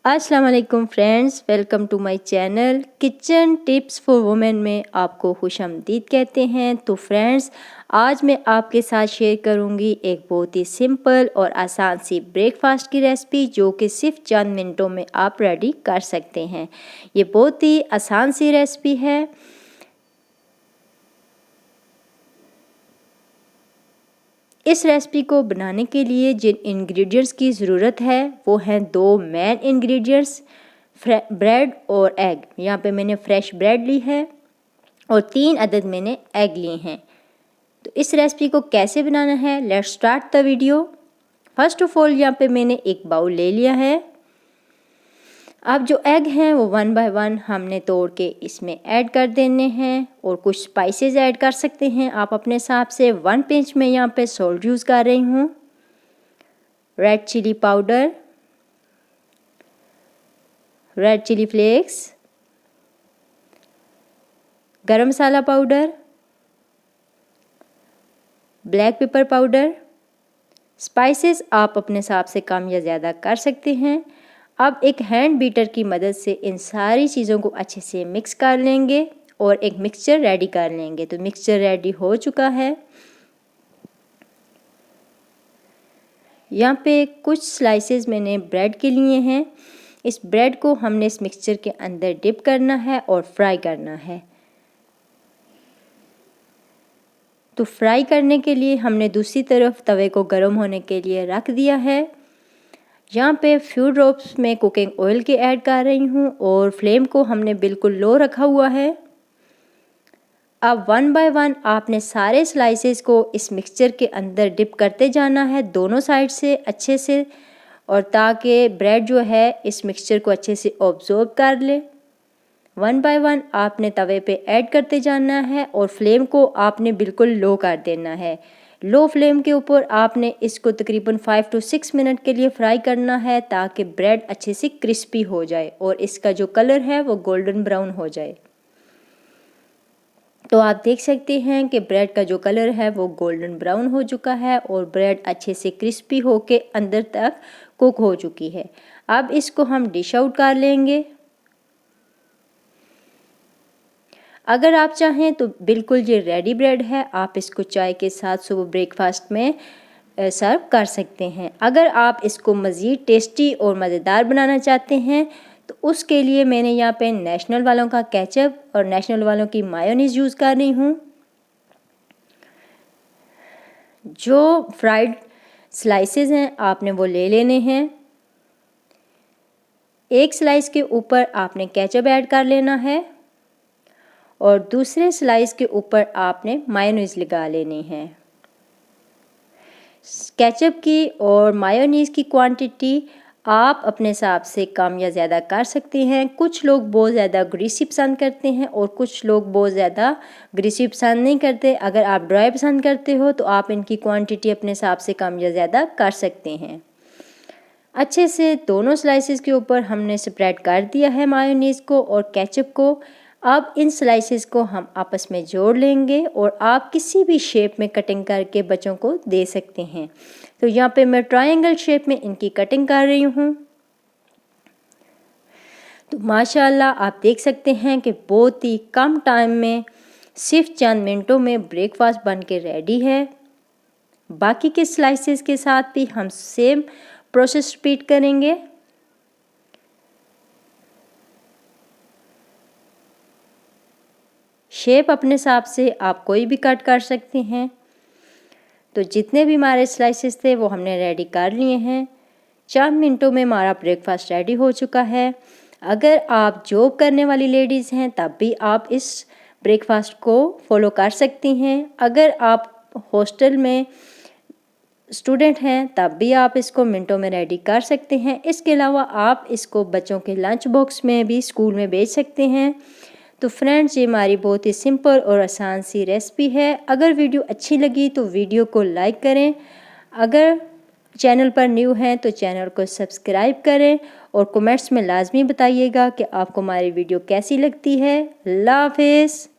अस्सलाम वालेकुम friends, welcome to my channel kitchen tips for women में आपको खुशामदीद कहते हैं। तो फ्रेंड्स, आज मैं आपके साथ शेयर करूंगी एक बहुत ही सिंपल और आसान सी ब्रेकफास्ट की रेसिपी जो कि सिर्फ चंद मिनटों में आप रेडी कर सकते हैं। ये बहुत ही आसान सी रेसिपी है। इस रेसिपी को बनाने के लिए जिन इंग्रेडिएंट्स की ज़रूरत है वो हैं दो मेन इंग्रेडिएंट्स, ब्रेड और एग। यहाँ पे मैंने फ्रेश ब्रेड ली है और 3 अदद मैंने एग लिए हैं। तो इस रेसिपी को कैसे बनाना है, let's start the video. First of all यहाँ पे मैंने एक बाउल ले लिया है। अब जो एग हैं वो 1 बाय 1 हमने तोड़ के इसमें ऐड कर देने हैं और कुछ स्पाइसेस ऐड कर सकते हैं आप अपने हिसाब से। 1 पिंच में यहाँ पे सॉल्ट यूज़ कर रही हूँ, red chili powder, red chili flakes, garam masala powder, black pepper powder. Spices आप अपने हिसाब से कम या ज़्यादा कर सकते हैं। अब एक हैंड बीटर की मदद से इन सारी चीज़ों को अच्छे से मिक्स कर लेंगे और एक मिक्सचर रेडी कर लेंगे। तो मिक्सचर रेडी हो चुका है। यहाँ पे कुछ स्लाइसेस मैंने ब्रेड के लिए हैं। इस ब्रेड को हमने इस मिक्सचर के अंदर डिप करना है और फ्राई करना है। तो फ्राई करने के लिए हमने दूसरी तरफ तवे को गर्म होने के लिए रख दिया है। यहाँ पे फ्यू ड्रॉप्स में कुकिंग ऑयल के ऐड कर रही हूँ और फ्लेम को हमने बिल्कुल लो रखा हुआ है। अब 1 बाय 1 आपने सारे स्लाइसेस को इस मिक्सचर के अंदर डिप करते जाना है दोनों साइड से अच्छे से, और ताकि ब्रेड जो है इस मिक्सचर को अच्छे से ऑब्जॉर्ब कर ले। 1 बाय 1 आपने तवे पे ऐड करते जाना है और फ्लेम को आपने बिल्कुल लो कर देना है। लो फ्लेम के ऊपर आपने इसको तकरीबन 5 to 6 मिनट के लिए फ्राई करना है ताकि ब्रेड अच्छे से क्रिस्पी हो जाए और इसका जो कलर है वो गोल्डन ब्राउन हो जाए। तो आप देख सकते हैं कि ब्रेड का जो कलर है वो गोल्डन ब्राउन हो चुका है और ब्रेड अच्छे से क्रिस्पी होके अंदर तक कुक हो चुकी है। अब इसको हम डिश आउट कर लेंगे। अगर आप चाहें तो बिल्कुल ये रेडी ब्रेड है, आप इसको चाय के साथ सुबह ब्रेकफास्ट में सर्व कर सकते हैं। अगर आप इसको मज़ीद टेस्टी और मज़ेदार बनाना चाहते हैं तो उसके लिए मैंने यहाँ पे नेशनल वालों का केचप और नेशनल वालों की मायोनीज़ यूज़ कर रही हूँ। जो फ्राइड स्लाइसेस हैं आपने वो ले लेने हैं। एक स्लाइस के ऊपर आपने केचप ऐड कर लेना है और दूसरे स्लाइस के ऊपर आपने मायोनीज़ लगा लेनी है। केचप की और मायोनीज़ की क्वांटिटी आप अपने हिसाब से कम या ज़्यादा कर सकते हैं। कुछ लोग बहुत ज़्यादा ग्रीसी पसंद करते हैं और कुछ लोग बहुत ज़्यादा ग्रीसी पसंद नहीं करते। अगर आप ड्राई पसंद करते हो तो आप इनकी क्वांटिटी अपने हिसाब से कम या ज़्यादा कर सकते हैं। अच्छे से दोनों स्लाइसेस के ऊपर हमने स्प्रेड कर दिया है मायोनीज़ को और केचप को। अब इन स्लाइसेस को हम आपस में जोड़ लेंगे और आप किसी भी शेप में कटिंग करके बच्चों को दे सकते हैं। तो यहाँ पे मैं ट्रायंगल शेप में इनकी कटिंग कर रही हूँ। तो माशाल्लाह आप देख सकते हैं कि बहुत ही कम टाइम में सिर्फ चंद मिनटों में ब्रेकफास्ट बन के रेडी है। बाकी के स्लाइसेस के साथ भी हम सेम प्रोसेस रिपीट करेंगे। शेप अपने हिसाब से आप कोई भी कट कर सकते हैं। तो जितने भी हमारे स्लाइसेस थे वो हमने रेडी कर लिए हैं। 4 मिनटों में हमारा ब्रेकफास्ट रेडी हो चुका है। अगर आप जॉब करने वाली लेडीज़ हैं तब भी आप इस ब्रेकफास्ट को फॉलो कर सकती हैं। अगर आप हॉस्टल में स्टूडेंट हैं तब भी आप इसको मिनटों में रेडी कर सकते हैं। इसके अलावा आप इसको बच्चों के लंच बॉक्स में भी स्कूल में भेज सकते हैं। तो फ्रेंड्स, ये हमारी बहुत ही सिंपल और आसान सी रेसिपी है। अगर वीडियो अच्छी लगी तो वीडियो को लाइक करें। अगर चैनल पर न्यू हैं तो चैनल को सब्सक्राइब करें और कमेंट्स में लाजमी बताइएगा कि आपको हमारी वीडियो कैसी लगती है। अल्लाह हाफ़िज़।